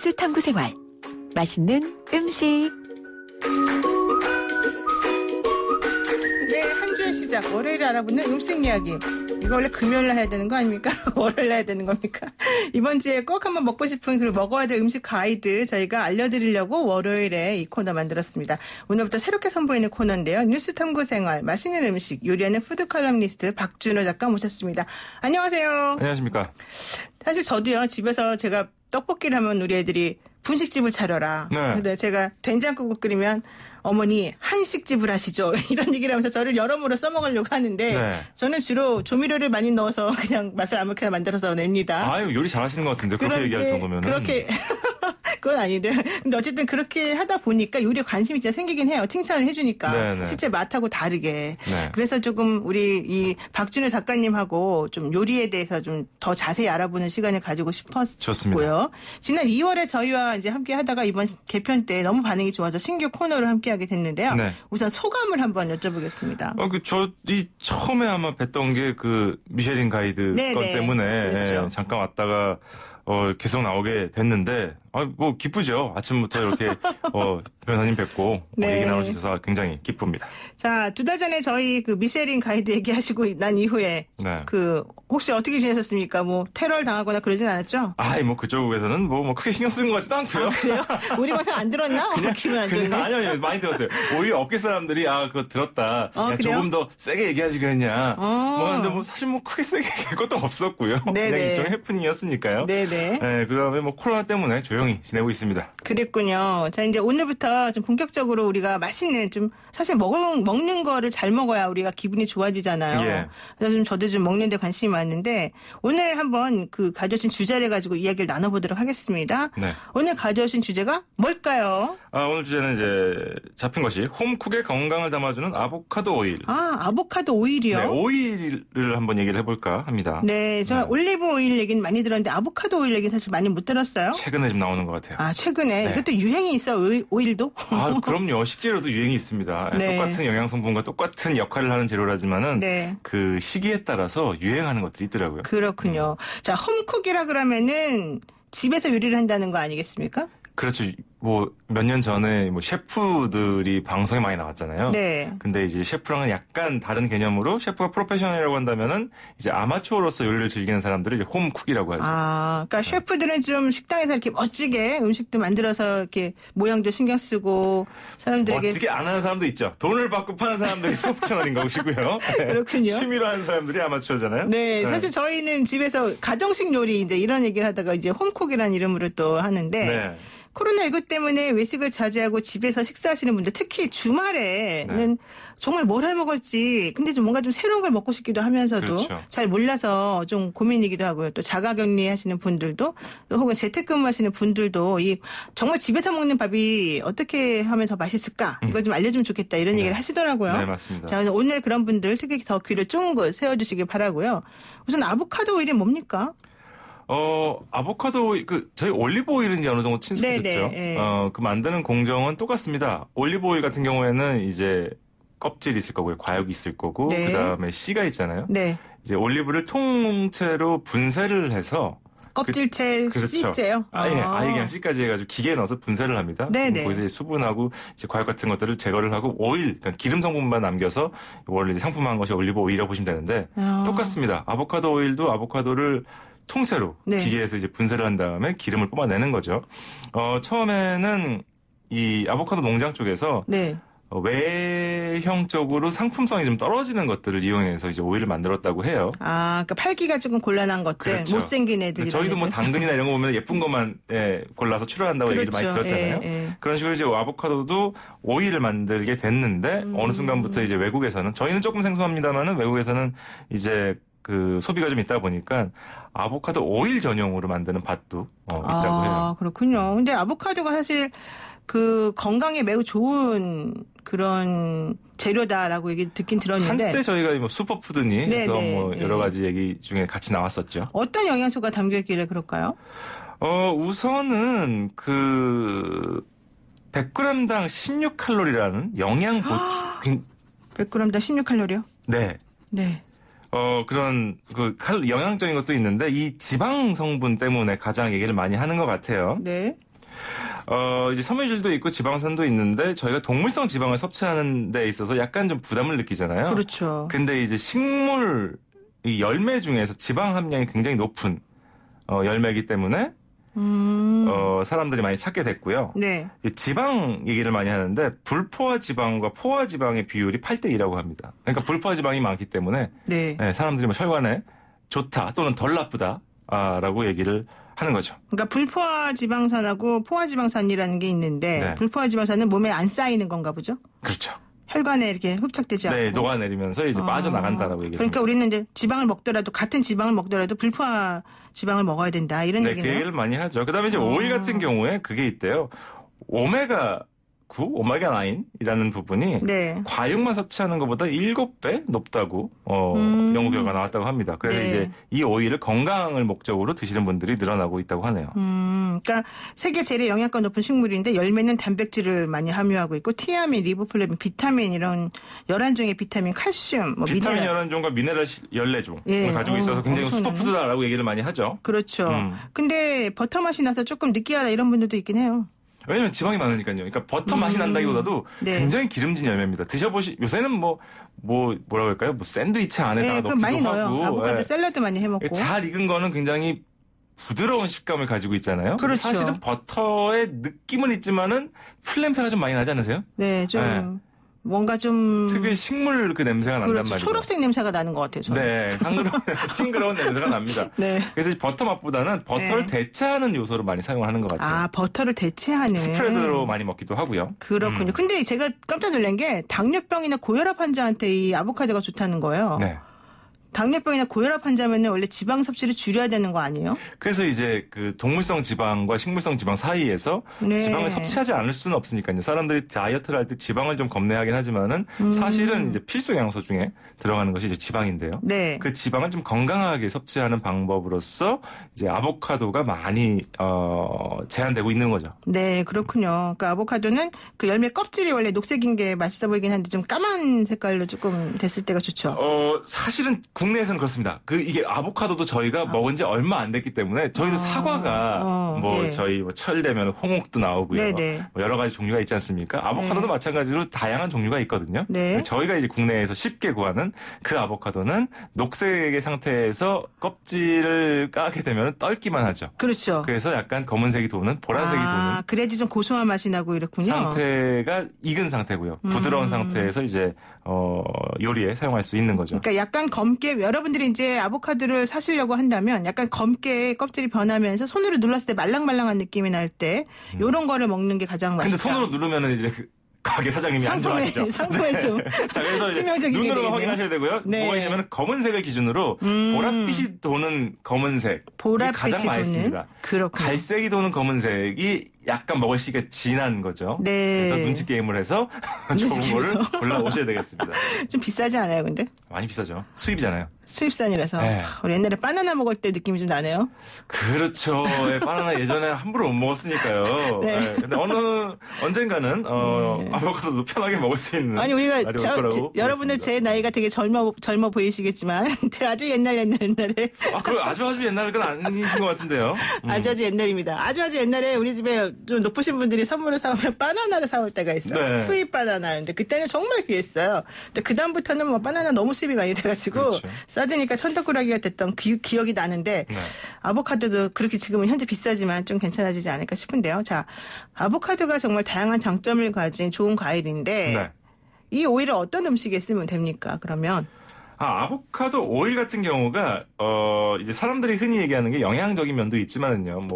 뉴스 탐구생활. 맛있는 음식. 네, 한 주의 시작. 월요일에 알아보는 음식 이야기. 이거 원래 금요일날 해야 되는 거 아닙니까? 월요일날 해야 되는 겁니까? 이번 주에 꼭 한번 먹고 싶은 그리고 먹어야 될 음식 가이드 저희가 알려드리려고 월요일에 이 코너 만들었습니다. 오늘부터 새롭게 선보이는 코너인데요. 뉴스 탐구 생활, 맛있는 음식, 요리하는 푸드 칼럼니스트 박준호 작가 모셨습니다. 안녕하세요. 안녕하십니까. 사실 저도요, 집에서 제가 떡볶이를 하면 우리 애들이 분식집을 차려라. 네. 근데 제가 된장국을 끓이면 어머니 한식집을 하시죠. 이런 얘기를 하면서 저를 여러모로 써먹으려고 하는데 네. 저는 주로 조미료를 많이 넣어서 그냥 맛을 아무렇게나 만들어서 냅니다. 아유, 요리 잘하시는 것 같은데 그렇게 얘기할 정도면은. 그렇게 그건 아닌데. 근데 어쨌든 그렇게 하다 보니까 요리에 관심이 진짜 생기긴 해요. 칭찬을 해주니까. 네네. 실제 맛하고 다르게. 네. 그래서 조금 우리 이 박준호 작가님하고 좀 요리에 대해서 좀 더 자세히 알아보는 시간을 가지고 싶었고요. 좋습니다. 지난 2월에 저희와 이제 함께 하다가 이번 개편 때 너무 반응이 좋아서 신규 코너를 함께 하게 됐는데요. 네. 우선 소감을 한번 여쭤보겠습니다. 저이 처음에 아마 뵀던 게 그 미쉐린 가이드 네네. 건 때문에 그렇죠. 잠깐 왔다가 계속 나오게 됐는데 뭐 기쁘죠. 아침부터 이렇게 변호사님 뵙고 네. 얘기 나눌 수 있어서 굉장히 기쁩니다. 자, 2달 전에 저희 그 미쉐린 가이드 얘기하시고 난 이후에 네. 그 혹시 어떻게 지내셨습니까? 뭐 테러를 당하거나 그러진 않았죠? 뭐 그쪽에서는 뭐 크게 신경 쓰는 것 같지도 않고요. 그래요? 우리 방송 안 들었나? 기분 안 좋네. 아니요, 많이 들었어요. 오히려 업계 사람들이 그거 들었다. 야, 그래요? 조금 더 세게 얘기하지 그랬냐. 근데 사실 사실 크게 세게 얘기할 것도 없었고요. 네네. 그냥 일종의 해프닝이었으니까요. 네네. 네, 그다음에 코로나 때문에 조용히 지내고 있습니다. 그랬군요. 자, 이제 오늘부터 좀 본격적으로 우리가 맛있는 좀 사실 먹는 거를 잘 먹어야 우리가 기분이 좋아지잖아요. 예. 그래서 좀 저도 좀 먹는 데 관심이 많은데 오늘 한번 그 가져오신 주제를 가지고 이야기를 나눠보도록 하겠습니다. 네. 오늘 가져오신 주제가 뭘까요? 오늘 주제는 이제 잡힌 것이 홈쿡의 건강을 담아주는 아보카도 오일. 아보카도 오일이요? 네, 오일을 한번 얘기를 해볼까 합니다. 네, 저 올리브 오일 얘기는 많이 들었는데 아보카도 오일 얘기는 사실 많이 못 들었어요. 최근에 좀 나오는 것 같아요. 최근에 네. 이것도 유행이 있어 오일도? 그럼요. 식재료도 유행이 있습니다. 네. 똑같은 영양 성분과 똑같은 역할을 하는 재료라지만은 네. 그 시기에 따라서 유행하는 것들이 있더라고요. 그렇군요. 자, 홈쿡이라 그러면은 집에서 요리를 한다는 거 아니겠습니까? 그렇죠. 몇 년 전에 셰프들이 방송에 많이 나왔잖아요. 네. 근데 이제 셰프랑은 약간 다른 개념으로 셰프가 프로페셔널이라고 한다면은 이제 아마추어로서 요리를 즐기는 사람들을 이제 홈쿡이라고 하죠. 그러니까 셰프들은 좀 식당에서 이렇게 멋지게 음식도 만들어서 이렇게 모양도 신경 쓰고 사람들에게 멋지게 안 하는 사람도 있죠. 돈을 받고 파는 사람들이 프로페셔널인 것이고요. 네. 그렇군요. 취미로 하는 사람들이 아마추어잖아요. 네, 사실 저희는 집에서 가정식 요리 이제 이런 얘기를 하다가 이제 홈쿡이라는 이름으로 또 하는데 네. 코로나19 때문에 외식을 자제하고 집에서 식사하시는 분들 특히 주말에는 정말 뭘 해 먹을지 근데 좀 뭔가 좀 새로운 걸 먹고 싶기도 하면서도 그렇죠. 잘 몰라서 좀 고민이기도 하고요. 또 자가격리 하시는 분들도 또 혹은 재택근무 하시는 분들도 정말 집에서 먹는 밥이 어떻게 하면 더 맛있을까 이걸 좀 알려주면 좋겠다 이런 얘기를 하시더라고요. 네, 맞습니다. 자, 오늘 그런 분들 특히 더 귀를 쫑긋 세워주시길 바라고요. 우선 아보카도 오일이 뭡니까? 아보카도 오일, 저희 올리브 오일은 이제 어느 정도 친숙해졌죠. 네네, 예. 그 만드는 공정은 똑같습니다. 올리브 오일 같은 경우에는 이제 껍질이 있을 거고요. 과육이 있을 거고, 네. 그 다음에 씨가 있잖아요. 네. 이제 올리브를 통째로 분쇄를 해서 껍질째, 그렇죠. 씨째요? 아예 그냥 씨까지 해가지고 기계에 넣어서 분쇄를 합니다. 네네. 거기서 이제 수분하고 이제 과육 같은 것들을 제거를 하고 오일, 그러니까 기름 성분만 남겨서 원래 이제 상품화한 것이 올리브 오일이라고 보시면 되는데 똑같습니다. 아보카도 오일도 아보카도를 통째로 기계에서 이제 분쇄를 한 다음에 기름을 뽑아내는 거죠. 처음에는 이 아보카도 농장 쪽에서 외형적으로 상품성이 좀 떨어지는 것들을 이용해서 이제 오일을 만들었다고 해요. 그러니까 팔기가 조금 곤란한 것들, 그렇죠. 못생긴 애들이. 저희도 당근이나 이런 거 보면 예쁜 것만 골라서 출하한다고 얘기를 많이 들었잖아요. 그런 식으로 이제 아보카도도 오일을 만들게 됐는데 어느 순간부터 이제 외국에서는 저희는 조금 생소합니다만은 외국에서는 이제 그 소비가 좀 있다 보니까 아보카도 오일 전용으로 만드는 밭도 있다고 해요. 그렇군요. 근데 아보카도가 사실 그 건강에 매우 좋은 그런 재료다라고 얘기 듣긴 들었는데 한때 저희가 슈퍼푸드니 해서 여러 가지 얘기 중에 같이 나왔었죠. 어떤 영양소가 담겨 있길래 그럴까요? 우선은 100g당 16칼로리라는 영양 보충 100g당 16칼로리요? 네. 네. 그런 영양적인 것도 있는데 이 지방 성분 때문에 가장 얘기를 많이 하는 것 같아요. 네. 이제 섬유질도 있고 지방산도 있는데 저희가 동물성 지방을 섭취하는 데 있어서 약간 좀 부담을 느끼잖아요. 그렇죠. 근데 이제 식물 이 열매 중에서 지방 함량이 굉장히 높은 열매이기 때문에 사람들이 많이 찾게 됐고요. 네. 지방 얘기를 많이 하는데 불포화 지방과 포화 지방의 비율이 8대2라고 합니다. 그러니까 불포화 지방이 많기 때문에 네. 사람들이 뭐 혈관에 좋다 또는 덜 나쁘다라고 얘기를 하는 거죠. 그러니까 불포화 지방산하고 포화 지방산이라는 게 있는데 네. 불포화 지방산은 몸에 안 쌓이는 건가 보죠? 그렇죠. 혈관에 이렇게 흡착되지 않고. 네, 녹아내리면서 이제 빠져나간다라고 얘기를 그러니까 합니다. 우리는 이제 지방을 먹더라도 같은 지방을 먹더라도 불포화 지방을 먹어야 된다 이런 네, 얘기네요. 그 얘기를 많이 하죠. 그다음에 이제 오일 같은 경우에 그게 있대요. 오메가 9, 오메가 9이라는 부분이 네. 과육만 섭취하는 것보다 7배 높다고 연구 결과가 나왔다고 합니다. 그래서 네. 이제 이 오일을 건강을 목적으로 드시는 분들이 늘어나고 있다고 하네요. 그러니까 세계 제일 영양가 높은 식물인데 열매는 단백질을 많이 함유하고 있고 티아민, 리보플라빈, 비타민 이런 11종의 비타민, 칼슘, 뭐 비타민 미네랄. 11종과 미네랄 14종을 예. 가지고 있어서 굉장히 엄청나네. 슈퍼푸드다라고 얘기를 많이 하죠. 그렇죠. 근데 버터 맛이 나서 조금 느끼하다 이런 분들도 있긴 해요. 왜냐면 지방이 많으니까요. 그러니까 버터 맛이 난다기보다도 네. 굉장히 기름진 열매입니다. 뭐라고 할까요? 뭐 샌드위치 안에다가 네, 넣기도 그럼 많이 하고. 넣어요. 아보카도 예. 샐러드 많이 해먹고. 잘 익은 거는 굉장히 부드러운 식감을 가지고 있잖아요. 그렇죠. 사실은 버터의 느낌은 있지만은 풀 냄새가 좀 많이 나지 않으세요? 네, 좀 네. 뭔가 좀 특유의 식물 그 냄새가 난단 그렇죠. 말이죠. 초록색 냄새가 나는 것 같아요. 저는. 네, 싱그러운 냄새가 납니다. 네. 그래서 이 버터 맛보다는 버터를 네. 대체하는 요소를 많이 사용하는 것 같아요. 아, 버터를 대체하는. 스프레드로 많이 먹기도 하고요. 그렇군요. 근데 제가 깜짝 놀란 게 당뇨병이나 고혈압 환자한테 이 아보카도가 좋다는 거예요. 네. 당뇨병이나 고혈압 환자면 원래 지방 섭취를 줄여야 되는 거 아니에요? 그래서 이제 그 동물성 지방과 식물성 지방 사이에서 네. 지방을 섭취하지 않을 수는 없으니까요. 사람들이 다이어트를 할 때 지방을 좀 겁내하긴 하지만은 사실은 이제 필수 영양소 중에 들어가는 것이 이제 지방인데요. 네. 그 지방을 좀 건강하게 섭취하는 방법으로서 이제 아보카도가 많이 제한되고 있는 거죠. 네, 그렇군요. 그러니까 아보카도는 그 열매 껍질이 원래 녹색인 게 맛있어 보이긴 한데 좀 까만 색깔로 조금 됐을 때가 좋죠. 사실은 국내에서는 그렇습니다. 이게 아보카도도 저희가 먹은 지 얼마 안 됐기 때문에 저희도 사과가 예. 저희 철 되면 홍옥도 나오고요. 네네. 뭐 여러 가지 종류가 있지 않습니까? 아보카도도 마찬가지로 다양한 종류가 있거든요. 네. 저희가 이제 국내에서 쉽게 구하는 그 아보카도는 녹색의 상태에서 껍질을 까게 되면 떫기만 하죠. 그렇죠. 그래서 약간 검은색이 도는 보라색이 도는 그래도 좀 고소한 맛이 나고 이렇군요. 상태가 익은 상태고요. 부드러운 상태에서 이제 요리에 사용할 수 있는 거죠. 그러니까 약간 검게 여러분들이 이제 아보카도를 사시려고 한다면 약간 검게 껍질이 변하면서 손으로 눌렀을 때 말랑말랑한 느낌이 날 때 이런 거를 먹는 게 가장 근데 맛있다. 손으로 누르면은 이제 그 가게 사장님이 안 좋아하시죠. 상품에 좀 자, 그래서 이제 치명적인 게 눈으로만 되겠네요. 확인하셔야 되고요. 네. 뭐가 있냐면 검은색을 기준으로 보랏빛이 도는 검은색. 보랏빛이 가장 도는? 맛있습니다. 그렇군요. 갈색이 도는 검은색이 약간 먹을 시기가 진한 거죠. 네. 그래서 눈치 게임을 해서 좋은 거를 골라오셔야 되겠습니다. 좀 비싸지 않아요, 근데? 많이 비싸죠. 수입이잖아요. 수입산이라서. 네. 우리 옛날에 바나나 먹을 때 느낌이 좀 나네요. 그렇죠. 바나나 예전에 함부로 못 먹었으니까요. 네. 근데 언젠가는 아보카도도 편하게 먹을 수 있는 아니 우리가 날이 올 거라고 여러분들 제 나이가 되게 젊어 보이시겠지만 아주 옛날에 그럼 아주 옛날 건 아니신 것 같은데요. 아주 옛날입니다. 아주 옛날에 우리 집에 좀 높으신 분들이 선물을 사오면 바나나를 사올 때가 있어요. 네. 수입 바나나. 근데 그때는 정말 귀했어요. 근데 그 다음부터는 뭐 바나나 너무 수입이 많이 돼가지고 그렇죠. 싸드니까 천덕꾸러기가 됐던 기억이 나는데 네. 아보카도도 그렇게 지금은 현재 비싸지만 좀 괜찮아지지 않을까 싶은데요. 자, 아보카도가 정말 다양한 장점을 가진 좋은 과일인데 네. 이 오일을 어떤 음식에 쓰면 됩니까? 그러면 아보카도 오일 같은 경우가 이제 사람들이 흔히 얘기하는 게 영양적인 면도 있지만은요.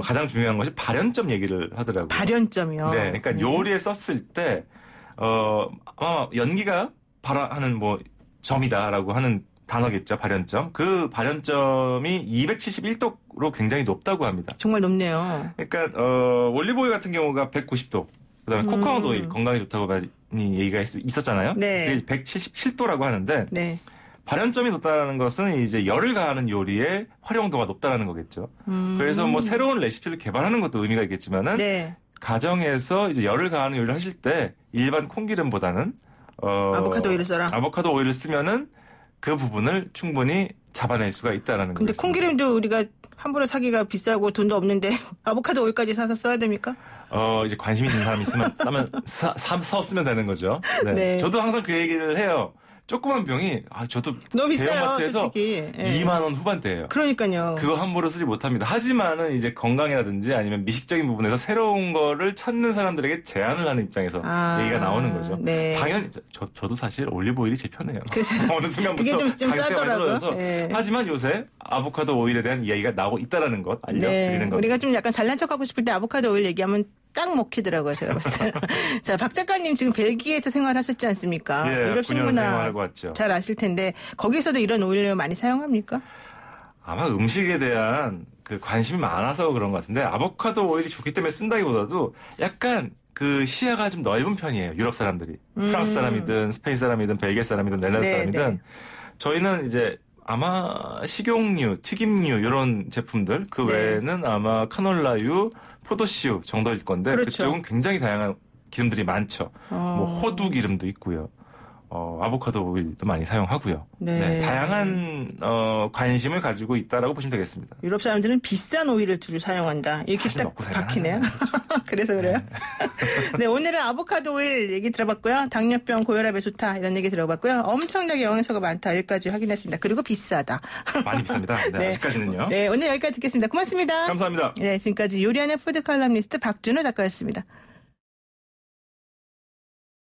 가장 중요한 것이 발연점 얘기를 하더라고요. 발연점이요. 네, 그러니까 요리에 썼을 때 아마 연기가 발화하는 점이다라고 하는 단어겠죠. 발연점. 그 발연점이 271도로 굉장히 높다고 합니다. 정말 높네요. 그러니까 올리브오일 같은 경우가 190도. 그다음에 코코넛 오일 건강에 좋다고 많이 얘기가 있었잖아요. 네. 그게 177도라고 하는데 네. 발연점이 높다는 것은 이제 열을 가하는 요리의 활용도가 높다는 거겠죠. 그래서 새로운 레시피를 개발하는 것도 의미가 있겠지만은 네. 가정에서 이제 열을 가하는 요리를 하실 때 일반 콩기름보다는 아보카도 오일을 써라. 아보카도 오일을 쓰면은 그 부분을 충분히 잡아낼 수가 있다라는 거예요. 근데 콩기름도 우리가 함부로 사기가 비싸고 돈도 없는데 아보카도 오일까지 사서 써야 됩니까? 이제 관심 있는 사람이 있으면 사쓰면 되는 거죠. 네. 네. 저도 항상 그 얘기를 해요. 조그만 병이 저도 너무 비싸요, 대형마트에서 솔직히. 2만 원 후반대예요. 그러니까요. 그거 함부로 쓰지 못합니다. 하지만은 이제 건강이라든지 아니면 미식적인 부분에서 새로운 거를 찾는 사람들에게 제안을 하는 입장에서 얘기가 나오는 거죠. 네. 당연히 저도 사실 올리브 오일이 제일 편해요. 어느 순간부터 그게 좀 싸더라고요. 네. 하지만 요새 아보카도 오일에 대한 이야기가 나오고 있다라는 것 알려드리는 겁니다. 우리가 좀 약간 잘난 척하고 싶을 때 아보카도 오일 얘기하면 딱 먹히더라고요, 제가 봤을 때. 자, 박 작가님 지금 벨기에에서 생활하셨지 않습니까? 예, 유럽 식문화 왔죠. 잘 아실 텐데 거기서도 이런 오일을 많이 사용합니까? 아마 음식에 대한 그 관심이 많아서 그런 것 같은데 아보카도 오일이 좋기 때문에 쓴다기보다도 약간 그 시야가 좀 넓은 편이에요. 유럽 사람들이. 프랑스 사람이든 스페인 사람이든 벨기에 사람이든 네덜란드 사람이든 저희는 이제 아마 식용유, 튀김류 이런 제품들 그 외에는 아마 카놀라유, 포도씨유 정도일 건데 그쪽은 굉장히 다양한 기름들이 많죠. 뭐 호두 기름도 있고요. 아보카도 오일도 많이 사용하고요. 네, 다양한 관심을 가지고 있다라고 보시면 되겠습니다. 유럽 사람들은 비싼 오일을 주로 사용한다. 이렇게 딱 박히네요. 그래서 그래요? 네, 오늘은 아보카도 오일 얘기 들어봤고요. 당뇨병, 고혈압에 좋다 이런 얘기 들어봤고요. 엄청나게 영양소가 많다 여기까지 확인했습니다. 그리고 비싸다. 많이 비쌉니다. 네, 아직까지는요. 네, 오늘 여기까지 듣겠습니다. 고맙습니다. 감사합니다. 네, 지금까지 요리하는 푸드 칼럼니스트 박준호 작가였습니다.